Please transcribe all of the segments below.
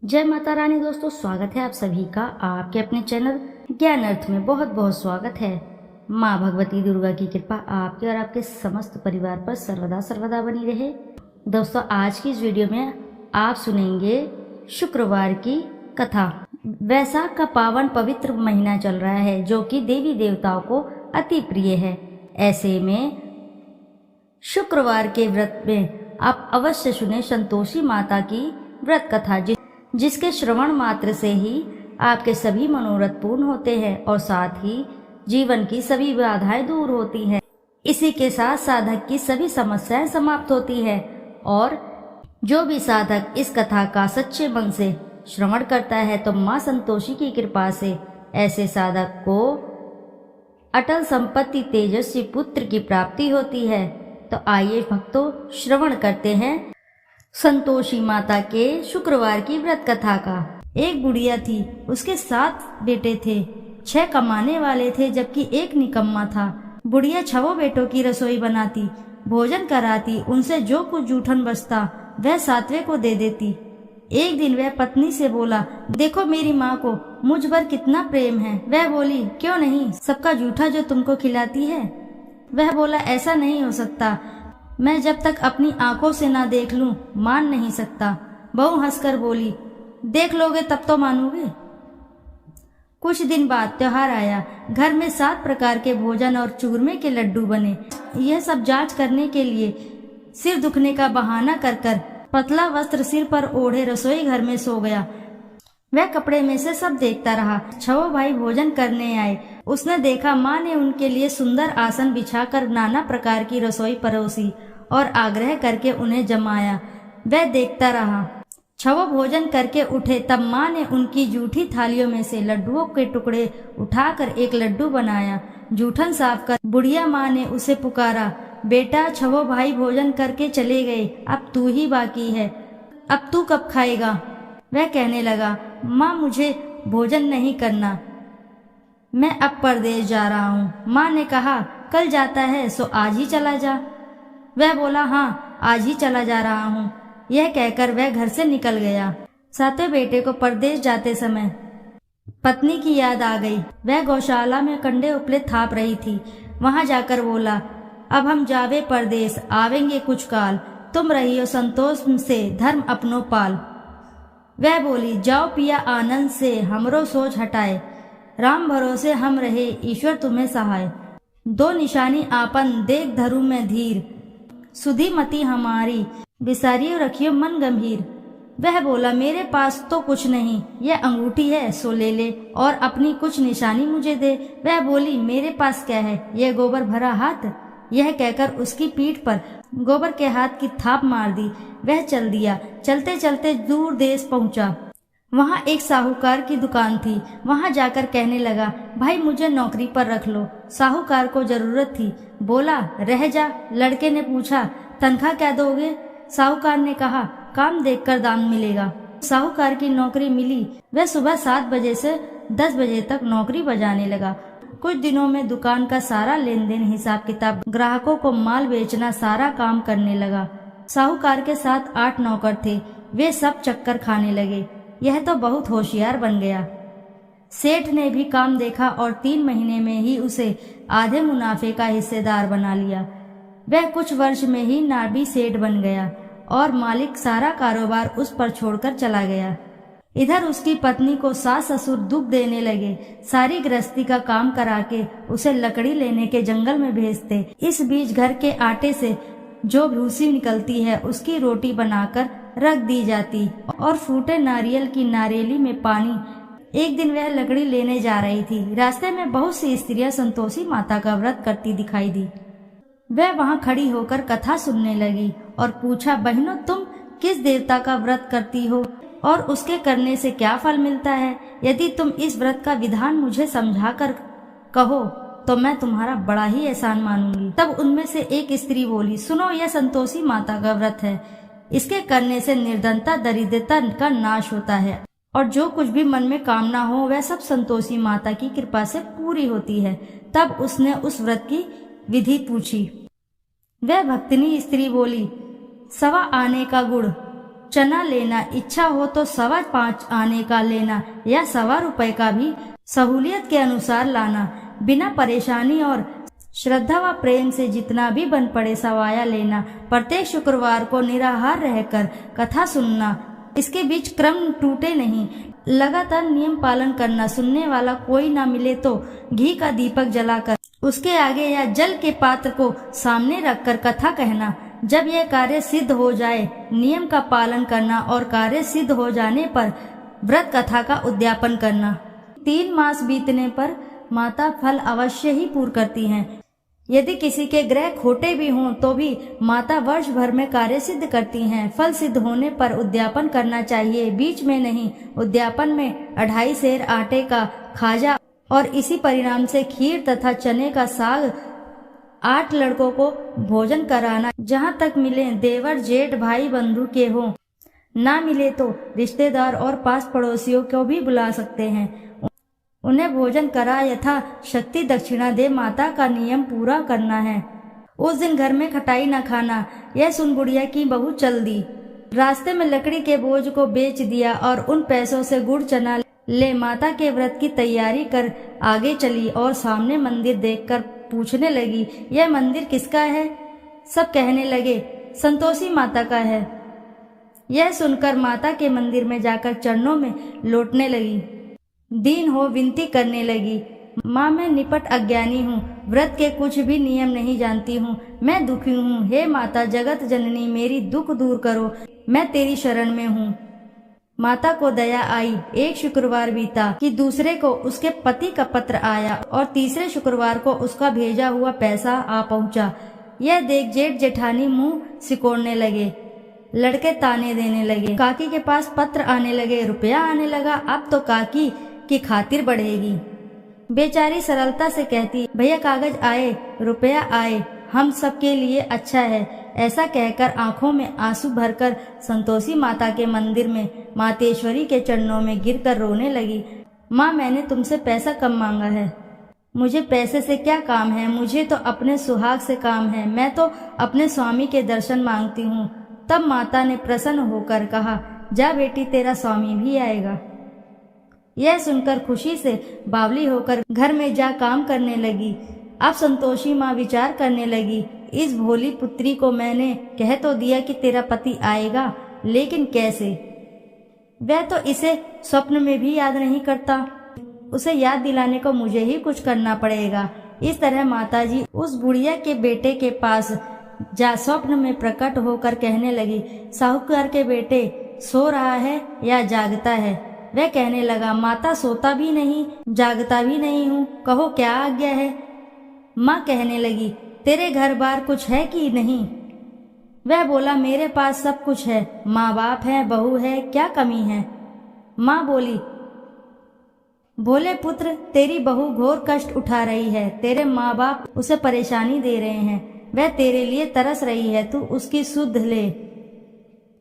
जय माता रानी दोस्तों, स्वागत है आप सभी का आपके अपने चैनल ज्ञान अर्थ में। बहुत बहुत स्वागत है। माँ भगवती दुर्गा की कृपा आपके और आपके समस्त परिवार पर सर्वदा सर्वदा बनी रहे। दोस्तों, आज की इस वीडियो में आप सुनेंगे शुक्रवार की कथा। वैशाख का पावन पवित्र महीना चल रहा है जो कि देवी देवताओं को अति प्रिय है। ऐसे में शुक्रवार के व्रत में आप अवश्य सुने संतोषी माता की व्रत कथा, जिसके श्रवण मात्र से ही आपके सभी मनोरथ पूर्ण होते हैं और साथ ही जीवन की सभी बाधाएं दूर होती हैं। इसी के साथ साधक की सभी समस्याएं समाप्त होती है और जो भी साधक इस कथा का सच्चे मन से श्रवण करता है तो माँ संतोषी की कृपा से ऐसे साधक को अटल संपत्ति तेजस्वी पुत्र की प्राप्ति होती है। तो आइए भक्तों, श्रवण करते हैं संतोषी माता के शुक्रवार की व्रत कथा का। एक बुढ़िया थी, उसके 7 बेटे थे। 6 कमाने वाले थे जबकि एक निकम्मा था। बुढ़िया 6 बेटों की रसोई बनाती, भोजन कराती, उनसे जो कुछ जूठन बचता वह 7वें को दे देती। एक दिन वह पत्नी से बोला, देखो मेरी माँ को मुझ पर कितना प्रेम है। वह बोली, क्यों नहीं, सबका जूठा जो तुमको खिलाती है। वह बोला, ऐसा नहीं हो सकता, मैं जब तक अपनी आंखों से ना देख लूं मान नहीं सकता। बहू हंसकर बोली, देख लोगे तब तो मानोगे। कुछ दिन बाद त्योहार आया। घर में 7 प्रकार के भोजन और चूरमे के लड्डू बने। यह सब जांच करने के लिए सिर दुखने का बहाना कर कर पतला वस्त्र सिर पर ओढ़े रसोई घर में सो गया। वह कपड़े में से सब देखता रहा। 6 भाई भोजन करने आए। उसने देखा माँ ने उनके लिए सुंदर आसन बिछाकर नाना प्रकार की रसोई परोसी और आग्रह करके उन्हें जमाया। वह देखता रहा। 6 भोजन करके उठे तब माँ ने उनकी जूठी थालियों में से लड्डुओं के टुकड़े उठाकर एक लड्डू बनाया। जूठन साफ कर बुढ़िया माँ ने उसे पुकारा, बेटा 6 भाई भोजन करके चले गए, अब तू ही बाकी है, अब तू कब खाएगा। वह कहने लगा, माँ मुझे भोजन नहीं करना, मैं अब परदेश जा रहा हूँ। माँ ने कहा, कल जाता है सो आज ही चला जा। वह बोला, हाँ आज ही चला जा रहा हूँ। यह कहकर वह घर से निकल गया। 7वें बेटे को परदेश जाते समय पत्नी की याद आ गई। वह गौशाला में कंडे उपले थाप रही थी। वहां जाकर बोला, अब हम जावे परदेश, आवेंगे कुछ काल, तुम रहियो संतोष से धर्म अपनो पाल। वह बोली, जाओ पिया आनंद से, हमरो सोच हटाए, राम भरोसे हम रहे, ईश्वर तुम्हें सहाय। 2 निशानी आपन देख धरू में धीर, सुधी मती हमारी, बिसारियो रखियो मन गंभीर। वह बोला, मेरे पास तो कुछ नहीं, यह अंगूठी है सो ले ले और अपनी कुछ निशानी मुझे दे। वह बोली, मेरे पास क्या है, यह गोबर भरा हाथ। यह कहकर उसकी पीठ पर गोबर के हाथ की थाप मार दी। वह चल दिया। चलते चलते दूर देश पहुंचा। वहां एक साहूकार की दुकान थी। वहां जाकर कहने लगा, भाई मुझे नौकरी पर रख लो। साहूकार को जरूरत थी। बोला, रह जा। लड़के ने पूछा, तनख्वाह क्या दोगे। साहूकार ने कहा, काम देखकर दाम मिलेगा। साहूकार की नौकरी मिली। वह सुबह 7 बजे से 10 बजे तक नौकरी बजाने लगा। कुछ दिनों में दुकान का सारा लेन देन, हिसाब किताब, ग्राहकों को माल बेचना, सारा काम करने लगा। साहूकार के साथ 8 नौकर थे। वे सब चक्कर खाने लगे। यह तो बहुत होशियार बन गया। सेठ ने भी काम देखा और 3 महीने में ही उसे आधे मुनाफे का हिस्सेदार बना लिया। वह कुछ वर्ष में ही नाबी सेठ बन गया और मालिक सारा कारोबार उस पर छोड़कर चला गया। इधर उसकी पत्नी को सास ससुर दुख देने लगे। सारी गृहस्थी का काम करा के उसे लकड़ी लेने के जंगल में भेजते। इस बीच घर के आटे से जो भूसी निकलती है उसकी रोटी बनाकर रख दी जाती और फूटे नारियल की नारियली में पानी। एक दिन वह लकड़ी लेने जा रही थी। रास्ते में बहुत सी स्त्रियां संतोषी माता का व्रत करती दिखाई दी। वह वहां खड़ी होकर कथा सुनने लगी और पूछा, बहनों तुम किस देवता का व्रत करती हो और उसके करने से क्या फल मिलता है। यदि तुम इस व्रत का विधान मुझे समझा कर कहो तो मैं तुम्हारा बड़ा ही एहसान मानूंगी। तब उनमें से एक स्त्री बोली, सुनो, यह संतोषी माता का व्रत है। इसके करने से निर्धनता दरिद्रता का नाश होता है और जो कुछ भी मन में कामना हो वह सब संतोषी माता की कृपा से पूरी होती है। तब उसने उस व्रत की विधि पूछी। वह भक्तिनी स्त्री बोली, 1.25 आने का गुड़, चना लेना, इच्छा हो तो 5.25 आने का लेना या 1.25 रुपए का भी सहूलियत के अनुसार लाना। बिना परेशानी और श्रद्धा व प्रेम से जितना भी बन पड़े सवाया लेना। प्रत्येक शुक्रवार को निराहार रहकर कथा सुनना, इसके बीच क्रम टूटे नहीं, लगातार नियम पालन करना। सुनने वाला कोई ना मिले तो घी का दीपक जलाकर उसके आगे या जल के पात्र को सामने रखकर कथा कहना। जब यह कार्य सिद्ध हो जाए नियम का पालन करना और कार्य सिद्ध हो जाने पर व्रत कथा का उद्यापन करना। 3 मास बीतने पर माता फल अवश्य ही पूर्ण करती हैं। यदि किसी के ग्रह खोटे भी हों तो भी माता वर्ष भर में कार्य सिद्ध करती हैं। फल सिद्ध होने पर उद्यापन करना चाहिए, बीच में नहीं। उद्यापन में 2.5 सेर आटे का खाजा और इसी परिणाम से खीर तथा चने का साग 8 लड़कों को भोजन कराना। जहाँ तक मिले देवर जेठ भाई बंधु के हों, ना मिले तो रिश्तेदार और पास पड़ोसियों को भी बुला सकते हैं। उन्हें भोजन करा यथा शक्ति दक्षिणा दे माता का नियम पूरा करना है। उस दिन घर में खटाई न खाना। यह सुन बुढ़िया की बहू चल दी। रास्ते में लकड़ी के बोझ को बेच दिया और उन पैसों से गुड़ चना ले माता के व्रत की तैयारी कर आगे चली और सामने मंदिर देखकर पूछने लगी, यह मंदिर किसका है? सब कहने लगे, संतोषी माता का है। यह सुनकर माता के मंदिर में जाकर चरणों में लौटने लगी। दीन हो विनती करने लगी, माँ मैं निपट अज्ञानी हूँ, व्रत के कुछ भी नियम नहीं जानती हूँ, मैं दुखी हूँ। हे माता जगत जननी मेरी दुख दूर करो, मैं तेरी शरण में हूँ। माता को दया आई। एक शुक्रवार बीता कि दूसरे को उसके पति का पत्र आया और तीसरे शुक्रवार को उसका भेजा हुआ पैसा आ पहुँचा। यह देख जेठ जेठानी मुंह सिकोड़ने लगे, लड़के ताने देने लगे। काकी के पास पत्र आने लगे, रुपया आने लगा। अब तो काकी की खातिर बढ़ेगी। बेचारी सरलता से कहती, भैया कागज आए, रुपया आए, हम सब के लिए अच्छा है। ऐसा कहकर आंखों में आंसू भरकर संतोषी माता के मंदिर में मातेश्वरी के चरणों में गिरकर रोने लगी। माँ मैंने तुमसे पैसा कम मांगा है, मुझे पैसे से क्या काम है, मुझे तो अपने सुहाग से काम है, मैं तो अपने स्वामी के दर्शन मांगती हूँ। तब माता ने प्रसन्न होकर कहा, जा बेटी तेरा स्वामी भी आएगा। यह सुनकर खुशी से बावली होकर घर में जा काम करने लगी। अब संतोषी माँ विचार करने लगी, इस भोली पुत्री को मैंने कह तो दिया कि तेरा पति आएगा, लेकिन कैसे? वह तो इसे स्वप्न में भी याद नहीं करता। उसे याद दिलाने को मुझे ही कुछ करना पड़ेगा। इस तरह माताजी उस बुढ़िया के बेटे के पास जा स्वप्न में प्रकट होकर कहने लगी, साहूकार के बेटे सो रहा है या जागता है? वह कहने लगा, माता सोता भी नहीं जागता भी नहीं हूँ, कहो क्या आज्ञा है? माँ कहने लगी, तेरे घर बार कुछ है कि नहीं? वह बोला, मेरे पास सब कुछ है, माँ बाप है, बहू है, क्या कमी है? माँ बोली, भोले पुत्र तेरी बहू घोर कष्ट उठा रही है, तेरे माँ बाप उसे परेशानी दे रहे हैं, वह तेरे लिए तरस रही है, तू उसकी सुध ले।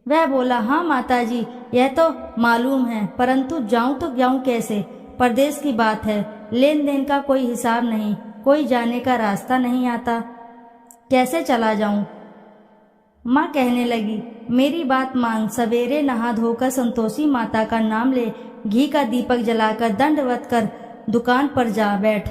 वह बोला, हाँ माताजी यह तो मालूम है, परंतु जाऊं तो जाऊं कैसे? परदेश की बात है, लेन देन का कोई हिसाब नहीं, कोई जाने का रास्ता नहीं आता, कैसे चला जाऊं? माँ कहने लगी, मेरी बात मान, सवेरे नहा धोकर संतोषी माता का नाम ले, घी का दीपक जलाकर दंडवत कर दुकान पर जा बैठ।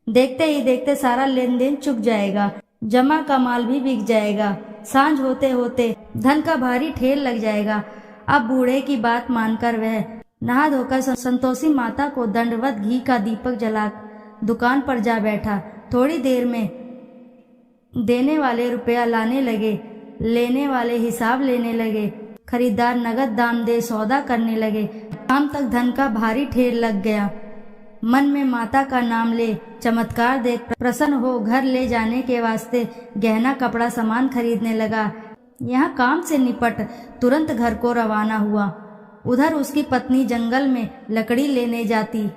देखते ही देखते सारा लेन देन चुक जाएगा, जमा का माल भी बिक जाएगा, सांझ होते होते धन का भारी ठेल लग जाएगा। अब बूढ़े की बात मानकर वह नहा धोकर संतोषी माता को दंडवत घी का दीपक जला दुकान पर जा बैठा। थोड़ी देर में देने वाले रुपया लाने लगे, लेने वाले हिसाब लेने लगे, खरीदार नगद दाम दे सौदा करने लगे। शाम तक धन का भारी ठेल लग गया। मन में माता का नाम ले, चमत्कार देख प्रसन्न हो घर ले जाने के वास्ते गहना कपड़ा सामान खरीदने लगा। यहाँ काम से निपट तुरंत घर को रवाना हुआ। उधर उसकी पत्नी जंगल में लकड़ी लेने जाती,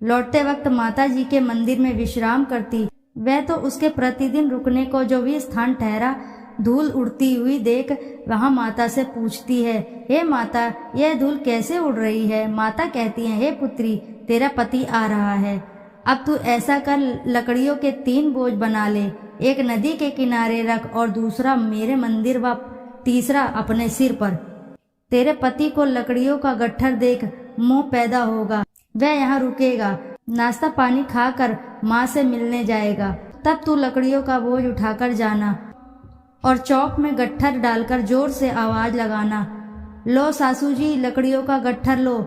लौटते वक्त माता जी के मंदिर में विश्राम करती। वह तो उसके प्रतिदिन रुकने को जो भी स्थान ठहरा, धूल उड़ती हुई देख वहाँ माता से पूछती है, हे माता यह धूल कैसे उड़ रही है? माता कहती है, हे पुत्री तेरा पति आ रहा है, अब तू ऐसा कर, लकड़ियों के 3 बोझ बना ले, एक नदी के किनारे रख और दूसरा मेरे मंदिर व तीसरा अपने सिर पर। तेरे पति को लकड़ियों का गट्ठर देख मोह पैदा होगा, वह यहाँ रुकेगा, नाश्ता पानी खाकर माँ से मिलने जाएगा। तब तू लकड़ियों का बोझ उठाकर जाना और चौक में गट्ठर डालकर जोर से आवाज लगाना, लो सासू जी लकड़ियों का गट्ठर लो,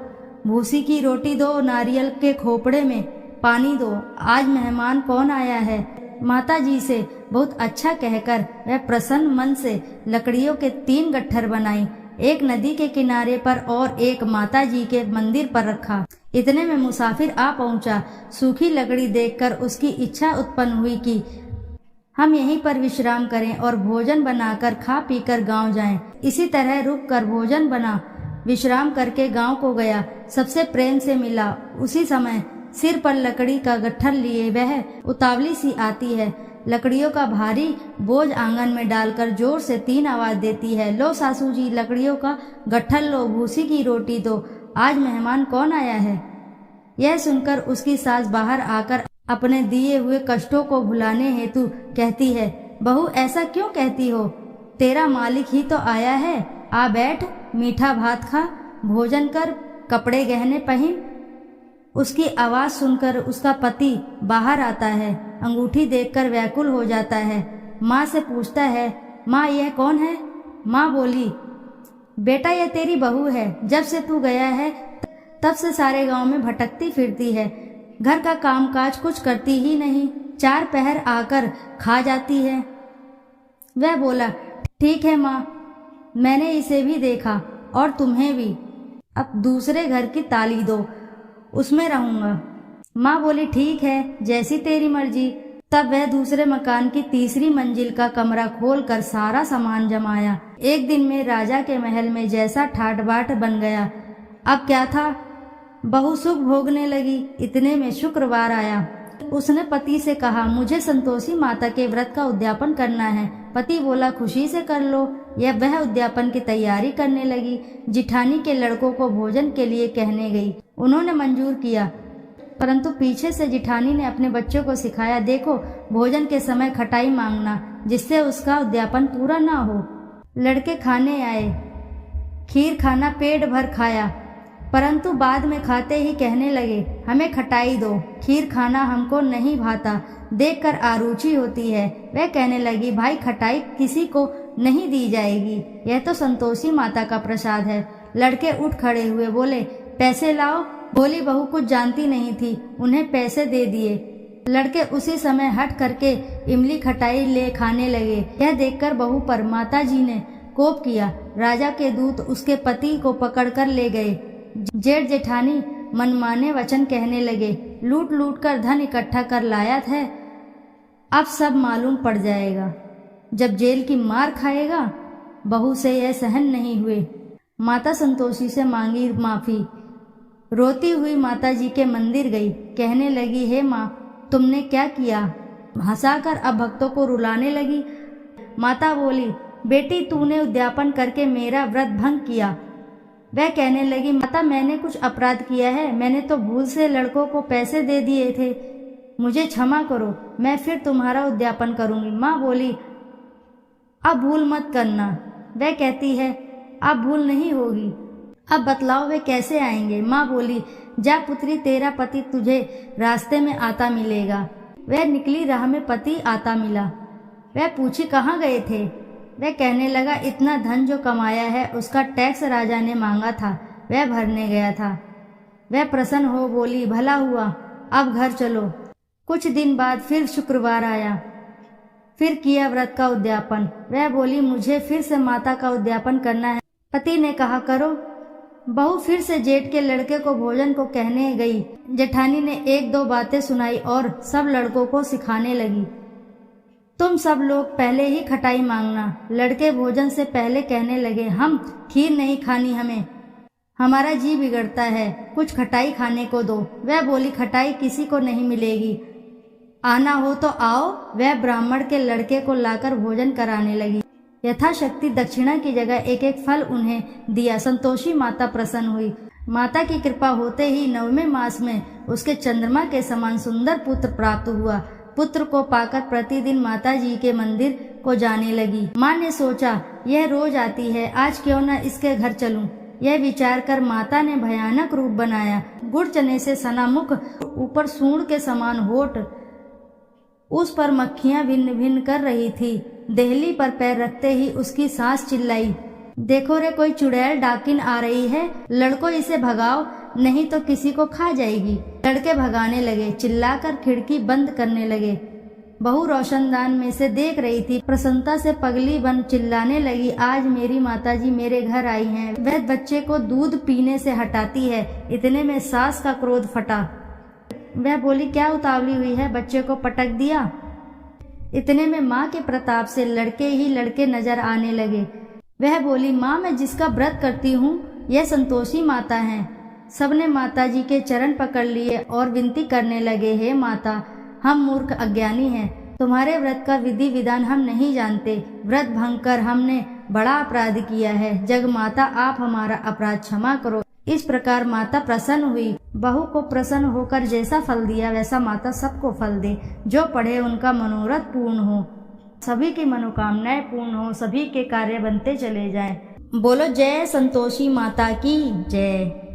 भूसी की रोटी दो, नारियल के खोपड़े में पानी दो, आज मेहमान कौन आया है। माता जी से बहुत अच्छा कहकर वह प्रसन्न मन से लकड़ियों के 3 गट्ठर बनाई, एक नदी के किनारे पर और एक माता जी के मंदिर पर रखा। इतने में मुसाफिर आ पहुंचा। सूखी लकड़ी देखकर उसकी इच्छा उत्पन्न हुई कि हम यहीं पर विश्राम करें और भोजन बनाकर खा पीकर गांव जाएं। इसी तरह रुक कर भोजन बना विश्राम करके गांव को गया। सबसे प्रेम से मिला। उसी समय सिर पर लकड़ी का गट्ठर लिए वह उतावली सी आती है, लकड़ियों का भारी बोझ आंगन में डालकर जोर से 3 आवाज देती है, लो सासू जी लकड़ियों का गट्ठर लो, भूसी की रोटी दो, आज मेहमान कौन आया है। यह सुनकर उसकी सास बाहर आकर अपने दिए हुए कष्टों को भुलाने हेतु कहती है, बहू ऐसा क्यों कहती हो, तेरा मालिक ही तो आया है, आ बैठ, मीठा भात खा, भोजन कर, कपड़े गहने पहन। उसकी आवाज सुनकर उसका पति बाहर आता है, अंगूठी देखकर व्याकुल हो जाता है। माँ से पूछता है, माँ यह कौन है। माँ बोली, बेटा यह तेरी बहू है, जब से तू गया है तब से सारे गांव में भटकती फिरती है, घर का कामकाज कुछ करती ही नहीं, 4 पहर आकर खा जाती है। वह बोला, ठीक है माँ, मैंने इसे भी देखा और तुम्हें भी, अब दूसरे घर की ताली दो, उसमें रहूंगा। माँ बोली, ठीक है, जैसी तेरी मर्जी। तब वह दूसरे मकान की 3री मंजिल का कमरा खोलकर सारा सामान जमाया। एक दिन में राजा के महल में जैसा ठाट बाट बन गया। अब क्या था, बहू सुख भोगने लगी। इतने में शुक्रवार आया। उसने पति से कहा, मुझे संतोषी माता के व्रत का उद्यापन करना है। पति बोला, खुशी से कर लो। यह वह उद्यापन की तैयारी करने लगी। जिठानी के लड़कों को भोजन के लिए कहने गई। उन्होंने मंजूर किया, परंतु पीछे से जिठानी ने अपने बच्चों को सिखाया, देखो भोजन के समय खटाई मांगना, जिससे उसका उद्यापन पूरा ना हो। लड़के खाने आए, खीर खाना पेट भर खाया, परंतु बाद में खाते ही कहने लगे, हमें खटाई दो, खीर खाना हमको नहीं भाता, देखकर आरुचि होती है। वह कहने लगी, भाई खटाई किसी को नहीं दी जाएगी, यह तो संतोषी माता का प्रसाद है। लड़के उठ खड़े हुए, बोले, पैसे लाओ। बोली बहू कुछ जानती नहीं थी, उन्हें पैसे दे दिए। लड़के उसी समय हट करके इमली खटाई ले खाने लगे। यह देखकर बहू पर माता जी ने कोप किया। राजा के दूत उसके पति को पकड़कर ले गए। जेठ जेठानी मनमाने वचन कहने लगे, लूट लूट कर धन इकट्ठा कर लाया था, अब सब मालूम पड़ जाएगा, जब जेल की मार खाएगा। बहू से यह सहन नहीं हुए। माता संतोषी से मांगी माफी। रोती हुई माता जी के मंदिर गई। कहने लगी, हे माँ, तुमने क्या किया। हंसाकर अब भक्तों को रुलाने लगी। माता बोली, बेटी तूने उद्यापन करके मेरा व्रत भंग किया। वह कहने लगी, माता मैंने कुछ अपराध किया है, मैंने तो भूल से लड़कों को पैसे दे दिए थे, मुझे क्षमा करो, मैं फिर तुम्हारा उद्यापन करूंगी। माँ बोली, अब भूल मत करना। वह कहती है, अब भूल नहीं होगी। अब बतलाओ वे कैसे आएंगे। माँ बोली, जा पुत्री, तेरा पति तुझे रास्ते में आता मिलेगा। वह निकली, राह में पति आता मिला। वह पूछी, कहाँ गए थे। वह कहने लगा, इतना धन जो कमाया है उसका टैक्स राजा ने मांगा था, वह भरने गया था। वह प्रसन्न हो बोली, भला हुआ, अब घर चलो। कुछ दिन बाद फिर शुक्रवार आया। फिर किया व्रत का उद्यापन। वह बोली, मुझे फिर से माता का उद्यापन करना है। पति ने कहा, करो। बहू फिर से जेठ के लड़के को भोजन को कहने गई। जेठानी ने 1-2 बातें सुनाई और सब लड़कों को सिखाने लगी, तुम सब लोग पहले ही खटाई मांगना। लड़के भोजन से पहले कहने लगे, हम खीर नहीं खानी, हमारा जी बिगड़ता है, कुछ खटाई खाने को दो। वह बोली, खटाई किसी को नहीं मिलेगी, आना हो तो आओ। वह ब्राह्मण के लड़के को लाकर भोजन कराने लगी। यथाशक्ति दक्षिणा की जगह 1-1 फल उन्हें दिया। संतोषी माता प्रसन्न हुई। माता की कृपा होते ही 9वें मास में उसके चंद्रमा के समान सुंदर पुत्र प्राप्त हुआ। पुत्र को पाकर प्रतिदिन माता जी के मंदिर को जाने लगी। माँ ने सोचा यह रोज आती है, आज क्यों न इसके घर चलूं। यह विचार कर माता ने भयानक रूप बनाया। गुड़ चने से सना मुख, ऊपर सूंड के समान होठ, उस पर मक्खियां भिन्न भिन्न कर रही थी। देहली पर पैर रखते ही उसकी सांस चिल्लाई, देखो रे कोई चुड़ैल डाकिन आ रही है, लड़को इसे भगाओ नहीं तो किसी को खा जाएगी। लड़के भगाने लगे, चिल्लाकर खिड़की बंद करने लगे। बहू रोशनदान में से देख रही थी। प्रसन्नता से पगली बन चिल्लाने लगी, आज मेरी माताजी मेरे घर आई हैं, वह बच्चे को दूध पीने से हटाती है। इतने में सास का क्रोध फटा। वह बोली, क्या उतावली हुई है, बच्चे को पटक दिया। इतने में माँ के प्रताप से लड़के ही लड़के नजर आने लगे। वह बोली, माँ मैं जिसका व्रत करती हूँ यह संतोषी माता हैं। सबने माताजी के चरण पकड़ लिए और विनती करने लगे, हे माता, हम मूर्ख अज्ञानी हैं, तुम्हारे व्रत का विधि विधान हम नहीं जानते। व्रत भंग कर हमने बड़ा अपराध किया है। जग माता आप हमारा अपराध क्षमा करो। इस प्रकार माता प्रसन्न हुई। बहू को प्रसन्न होकर जैसा फल दिया वैसा माता सबको फल दे। जो पढ़े उनका मनोरथ पूर्ण हो, सभी की मनोकामनाएं पूर्ण हो, सभी के कार्य बनते चले जाएं। बोलो जय संतोषी माता की जय।